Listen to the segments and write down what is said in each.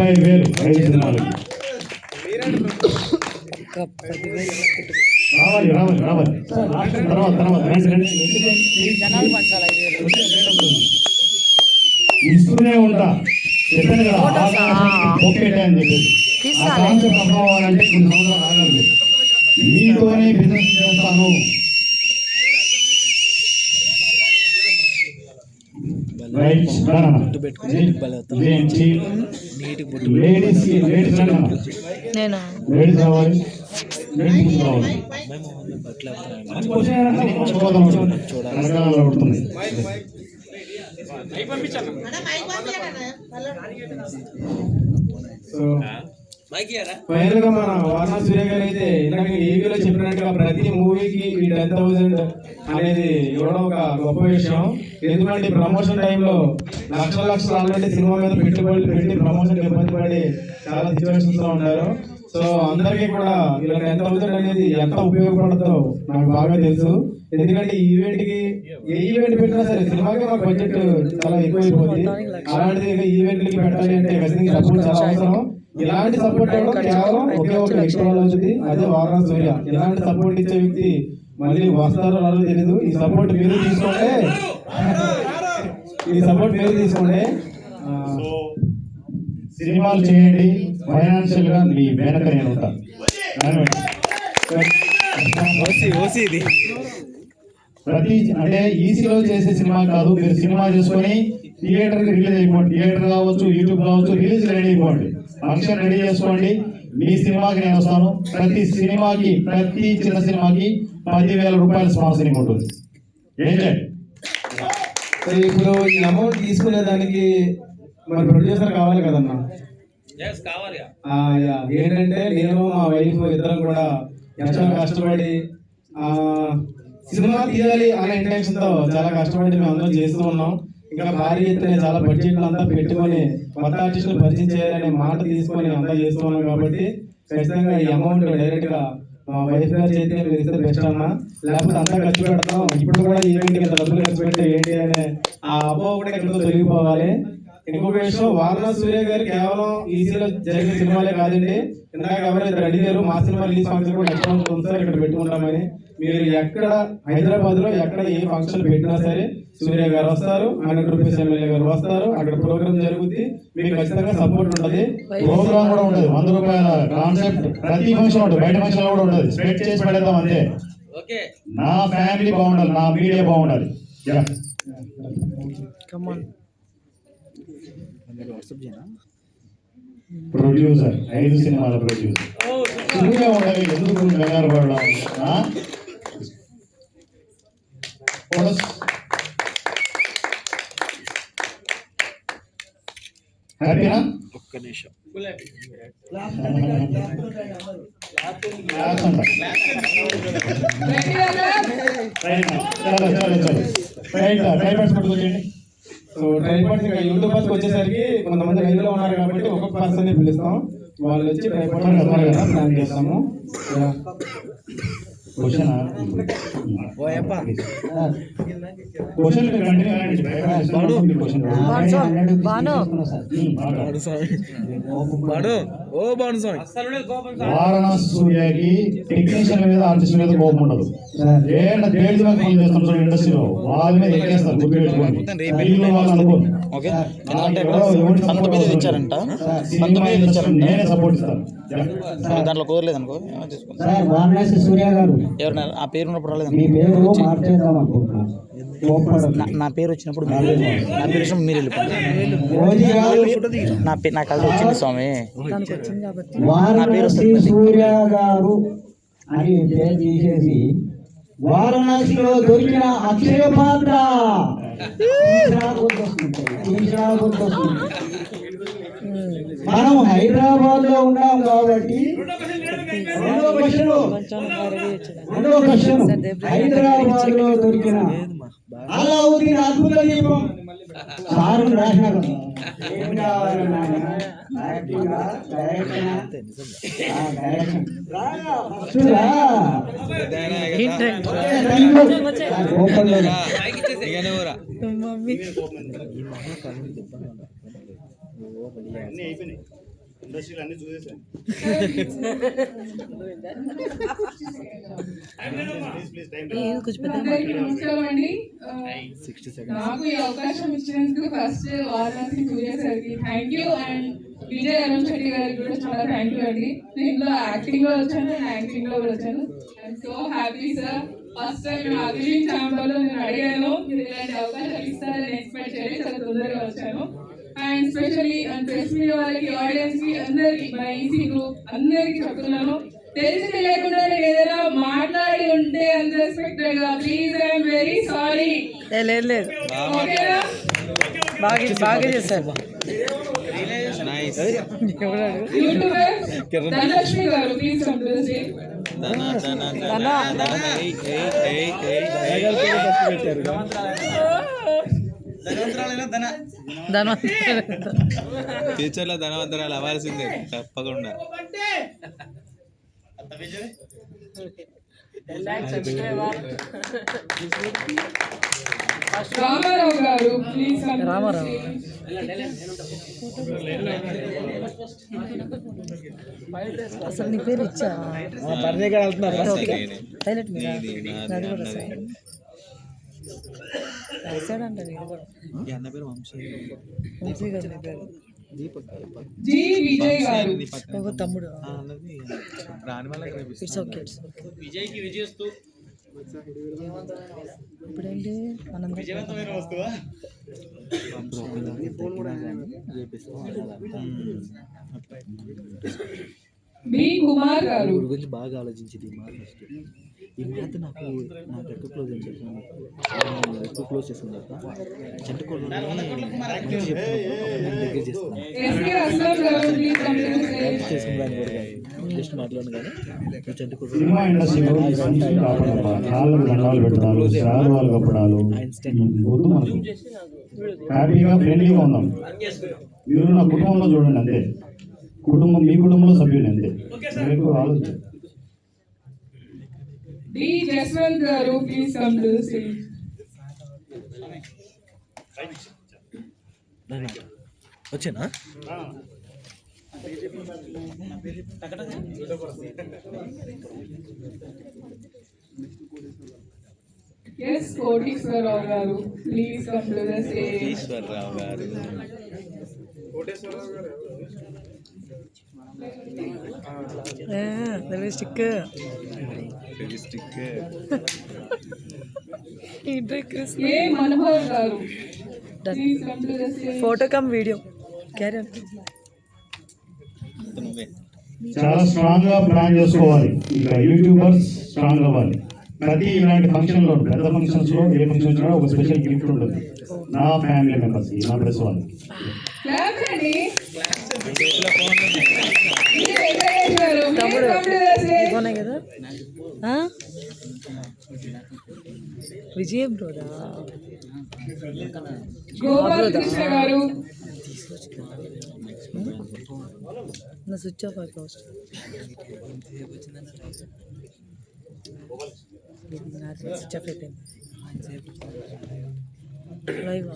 5,000 5 సినిమాలకి రావాలి తర్వాత ఇస్తూనే ఉంటా. చెప్పాను కదా ఓకే అని చెప్పేసి ఆ కాన్సెప్ట్ అవ్వాలంటే కొన్ని సంవత్సరాలు ఆగండి. మీతోనే బిజినెస్ చేస్తాను. లేడీస్ రావాలి, ఫైనల్ గా మన వారణా సూర్య గారు అయితే ఇందాక ఏవీలో చెప్పినట్టుగా ప్రతి మూవీకి ఈ 10,000 అనేది ఇవ్వడం ఒక గొప్ప విషయం. ఎందుకంటే ప్రమోషన్ టైంలో లక్షలు ఆల్రెడీ సినిమా మీద పెట్టుబడులు పెట్టి ప్రమోషన్ ఇబ్బంది పడి చాలా సిచ్యువేషన్స్ లో ఉన్నారు. సో అందరికీ కూడా ఇలా 10,000 అనేది ఎంత ఉపయోగపడుతుందో నాకు బాగా తెలుసు. ఎందుకంటే ఈ ఈవెంట్ పెట్టినా సరే సినిమాకి మాకు బడ్జెట్ చాలా ఎక్కువైపోతుంది. అలాంటిది ఈవెంట్లకి పెట్టాలి అంటే ఖచ్చితంగా సపోర్ట్ చాలా అవసరం. ఇలాంటి సపోర్ట్ ఇవ్వడం కేవలం ఒకే ఒక వ్యక్తి వల్ల వచ్చింది, అదే వారణా సూర్య. ఇలాంటి సపోర్ట్ ఇచ్చే వ్యక్తి మళ్ళీ వస్తారో రాదో తెలీదు. ఈ సపోర్ట్ మీరు తీసుకోండి. సినిమాలు చేయండి, ఫైనాన్షియల్ గా మీ వెనక నేను ఉంటాను. ప్రతి అంటే ఈసీలో చేసే సినిమా కాదు, మీరు సినిమా చేసుకొని థియేటర్కి రిలీజ్ అయిపోండి. థియేటర్ కావచ్చు, యూట్యూబ్ కావచ్చు, రిలీజ్ రెడీ అయిపోండి, ఫంక్షన్ రెడీ చేసుకోండి. మీ సినిమాకి నేను వస్తాను. ప్రతి చిన్న సినిమాకి 10,000 రూపాయల స్పాన్సరింగ్ ఉంటుంది. ఏం చేయండి. ఇప్పుడు ఈ అమౌంట్ తీసుకునే దానికి మరి ప్రొడ్యూసర్ కావాలి కదన్నా. ఏంటంటే నేను మా వైఫ్ ఇద్దరం కూడా ఎంతో కష్టపడి సినిమా తీయాలి అనే ఇంటెన్షన్ తో చాలా కష్టపడి మేము అందరం చేస్తూ ఉన్నాం. ఇంకా భారీ ఎత్తున చాలా బడ్జెట్లు అంతా పెట్టుకొని కొత్త ఆర్టిస్టులు పరిచయం చేయాలనే మాట తీసుకొని అంతా చేస్తూ ఉన్నాం. కాబట్టి ఖచ్చితంగా ఈ అమౌంట్ డైరెక్ట్ గా మా వైఫ్ గారు చేతికి మీరు ఇస్తే బెస్ట్ అన్నా. లేకపోతే అంతా ఖర్చు పెడతాం. ఇప్పుడు కూడా ఈవెంట్కి ఇంత డబ్బులు ఖర్చు పెడితే ఏంటి అనే ఆ అపోహ కూడా ఎక్కడితో తొలగిపోవాలి. ఇంకొక విషయం, వారణా సూర్య గారు కేవలం ఈసీలో జరిగిన సినిమాలే కాదండి. ఇందాక ఎవరైతే అడిగారు మా సినిమా రిలీజ్ ఫంక్షన్ కూడా నెక్స్ట్ మంత్ ఉంది సార్ ఇక్కడ పెట్టుకుంటామని. మీరు ఎక్కడ హైదరాబాద్ లో ఎక్కడ ఏ ఫంక్షన్ పెట్టినా సరే సూర్య గారు వస్తారు, 100 రూపీస్ ఎమ్మెల్యే గారు వస్తారు, అక్కడ ప్రోగ్రామ్ జరుగుతుంది. మీకు ఖచ్చితంగా సపోర్ట్ ఉంటుంది. ప్రోగ్రామ్ కూడా ఉంటుంది, 100 రూపాయల కాన్సెప్ట్ ప్రతి ఫంక్షన్ ఉంటుంది. బయట ఫంక్షన్ కూడా ఉంటుంది. స్ప్రెడ్ చేసి పడేద్దాం అంతే. నా ఫ్యామిలీ బాగుండాలి, నా మీడియా బాగుండాలి. ప్రొడ్యూసర్ 5 సినిమాల ప్రొడ్యూసర్ సూర్య ఉండాలి. ఎందుకు కంగారు పడడం? హ్యాపీనా? ఒక్క నిమిషం సో ట్రైపాడ్స్ ఇంకా యూట్యూబర్స్ వచ్చేసరికి కొంతమంది రైతులో ఉన్నారు కాబట్టి ఒక్కొక్క పర్సన్ పిలుస్తాం. వాళ్ళు వచ్చి ట్రైపాడ్ ప్లాన్ చేస్తాము. వారణా సూర్యకి టెక్నీషియన్ మీద ఆర్టిస్ట్ మీద కోపం ఉండదు. ఇండస్ట్రీలో వాళ్ళ మీద ఎక్కేస్తారు. నేనే సపోర్ట్ ఇస్తాను. దాంట్లో కోరలేదు అనుకో సూర్య గారు ఎవరు ఆ పేరు ఉన్నప్పుడు రాలేదు. నా పేరు వచ్చినప్పుడు నా పేరు వచ్చినప్పుడు మీరు వెళ్ళిపోండి. నాకు అది వచ్చింది స్వామి. నా పేరు సూర్య గారు అని పేరు తీసేసి వారణాసిలో దొరికిన అక్షయ పాత్ర మనం హైదరాబాద్ లో ఉన్నాం కాబట్టి రెండో క్వశ్చన్ హైదరాబాద్ లో దొరికిన అలావుద్దీన్ అద్భుత దీపం సారు రాసిన అయిపోయినాయి. ఇండస్ట్రీలు అన్ని చూసేసాను. అందరికీ నమస్కారం అండి. నాకు ఈ అవకాశం ఇచ్చినందుకు ఫస్ట్ వారణాసి సూర్య సార్కి thank you and Vijay Arun Shetty గారికి కూడా చాలా థ్యాంక్ యూ అండి. నేను ఇందులో యాక్టింగ్ లో వచ్చాను అండ్ యాంకరింగ్ లో కూడా వచ్చాను. I'm so happy sir. First time Abhijit ఛాంబర్లో నేను అడిగాను, మీరు ఇలాంటి అవకాశాలు ఇస్తారని ఎక్స్పెక్ట్ చేసి చాలా తొందరగా వచ్చాను. And specially and press media వాళ్ళకి, ఆడియన్స్ కి, అందరికి, మన ఈసీ గ్రూప్ అందరికి చెప్తున్నాను, తెలిసి తెలియకుండా నేను ఏదైనా మాట్లాడి ఉంటే అన్రెస్పెక్టెడ్ గా ప్లీజ్ ఐఎమ్ వెరీ సారీ. లేదు లేదు ఓకేనా? బాగా చేశారు. యూట్యూబర్ ధనలక్ష్మి గారు please come to the stage. Future లో ధనవంతరాలు అవ్వాల్సిందే తప్పకుండా. రామారావు గారు ప్లీజ్ కమ్. రామారావు అసలు నీ పేరు ఇచ్చా హైలైట్ మీద అది కూడా రాశాడంట. నేను కూడా వంశీ గారు నీ పేరు జి విజయ్ గారు. ఒక తమ్ముడు. ఇట్స్ ఓకే ఇప్పుడేంటి మనం బి కుమార్ గారు. గురించి బాగా ఆలోచించింది ఈ మ్యాథ్ నాకు ఎక్కువ క్లోజ్ ఎక్కువ క్లోజ్ చేసుకున్న చెట్టుకోవడం దగ్గర చేస్తున్నాను ఎస్కే అస్లాం గారు please come to the stage. చేసుకున్నాను జస్ట్ మాట్లాడను కానీ చెట్టుకోవడం సినిమా ఇండస్ట్రీలో ఈ సంస్కృతి కాపాడాలి. కాళ్ళకు దండాలు పెట్టడాలు, శ్రాద్ధాలు కప్పడాలు వద్దు మనకు. హ్యాపీగా ఫ్రెండ్లీగా ఉందాం. మీరు నా కుటుంబంలో చూడండి అంతే. కుటుంబం మీ కుటుంబంలో సభ్యులు అంతే. మీకు ఆలోచన. D Jaswant garu please come to the stage. వచ్చేనా S Koteswararao garu please come to the stage. Eswararao garu స్టిక్ A Manohar garu please come to the stage. Photo cum video క్యారీ చాలా స్ట్రాంగ్ గా ప్లాన్ చేసుకోవాలి. ఇక యూట్యూబర్స్ స్ట్రాంగ్ అవ్వాలి. ప్రతి ఇలాంటి ఫంక్షన్ లో, పెద్ద ఫంక్షన్స్ లో, ఏ ఫంక్షన్స్ లో ఒక స్పెషల్ గిఫ్ట్ ఉంటుంది నా ఫ్యామిలీ మెంబర్స్, నా ప్రెస్ వాళ్ళకి. క్లాప్స్ అండి. ఇది వెంకటేష్ గారు please come to the stage. బాగున్నాయి కదా విజయం బ్రోదా గోపాల్ కృష్ణ గారు నా స్విచ్ ఆఫ్ అయిపోవచ్చు స్విచ్ ఆఫ్ అయిపోయింది. లైవ్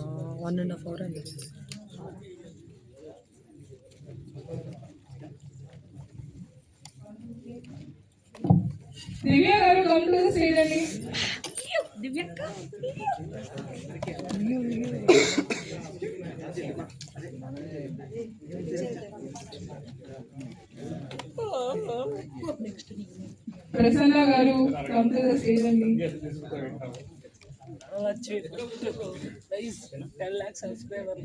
1.5 hours అండి. దివ్య గారు కమ్ టు ద స్టేజ్ అండి. ప్రసన్న గారు కమ్ టు ద స్టేజ్ అండి. 10 lakhs subscriber.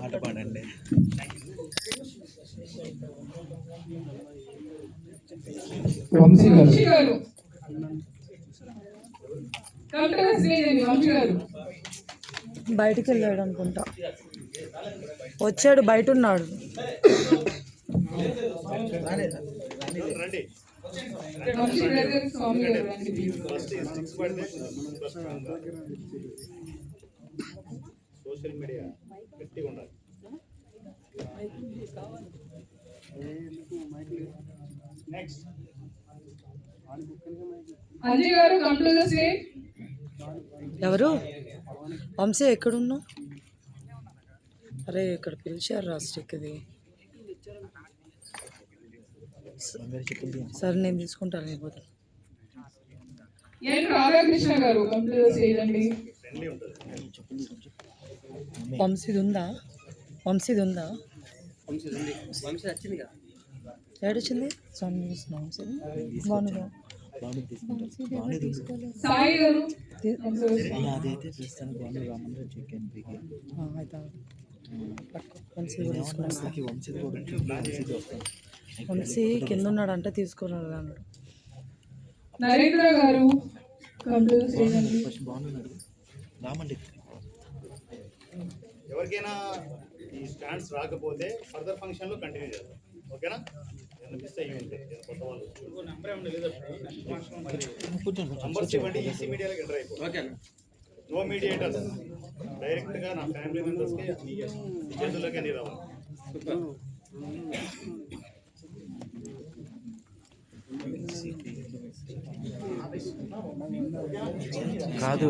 ఆట పాడండి. వంశీ గారు వంశీ గారు కమ్ టు ద స్టేజ్ అండి. వంశీ గారు బయటికి వెళ్ళాడు అనుకుంటా, వచ్చాడు, బయట ఉన్నాడు. వంశీ బ్రదర్ స్వామి గారు రండి ప్లీజ్. సోషల్ మీడియా గట్టిగా ఉండాలి. నెక్స్ట్ అంజీ గారు కమ్ టు ద స్టేజ్. ఎవరు వంశీ ఎక్కడున్నావు? అరే ఇక్కడ పిలిచారు రా స్టిక్ది. సరే నేను తీసుకుంటాను లేకపోతే. ఎన్ రాధాకృష్ణ గారు కమ్ టు ద స్టేజ్ అండి. వంశీది ఉందా? వంశీది ఉందా? ఏడొచ్చింది స్వామి చూస్తున్నాం వంశీది బాగుందా? సాయి గారు అదైతే ప్రస్తుతానికి బాగుంది. రామన్ చికెన్ అయితే పట్టుకో. వంశీ కూడా తీసుకున్నాను. వంశీ కూడా వంశీ కింద ఉన్నాడంటే తీసుకున్నాడు అన్నాడు. నరేంద్ర గారు కమ్ టు ద స్టేజ్ అండి. బాగున్నాడు రామండి. ఎవరికైనా ఈ స్టాండ్స్ రాకపోతే ఫర్దర్ ఫంక్షన్ లో కంటిన్యూ చేద్దాం, ఓకేనా? మిస్ అయ్యి ఉంటే కొత్త వాళ్ళు నంబర్స్ ఇవ్వండి, ఈసీ మీడియాలోకి ఎంటర్ అయిపోయి నో మీడియేటర్స్, డైరెక్ట్ గా నా ఫ్యామిలీ మెంబర్స్ కి చేతుల్లోకి అన్ని రావాలి. కాదు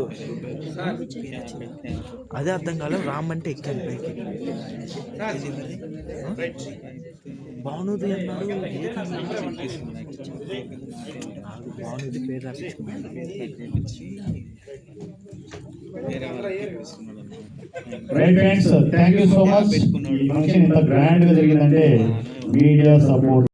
అదే అర్థం కాలేదు. రామ్ అంటే ఎక్కాను పైకి. భానుది అన్నాడు. భానుది పేరు రాసుకున్నాడు. Right friends, thank you so much. ఈ ఫంక్షన్ ఇంత గ్రాండ్ గా జరిగిందంటే మీడియా సపోర్ట్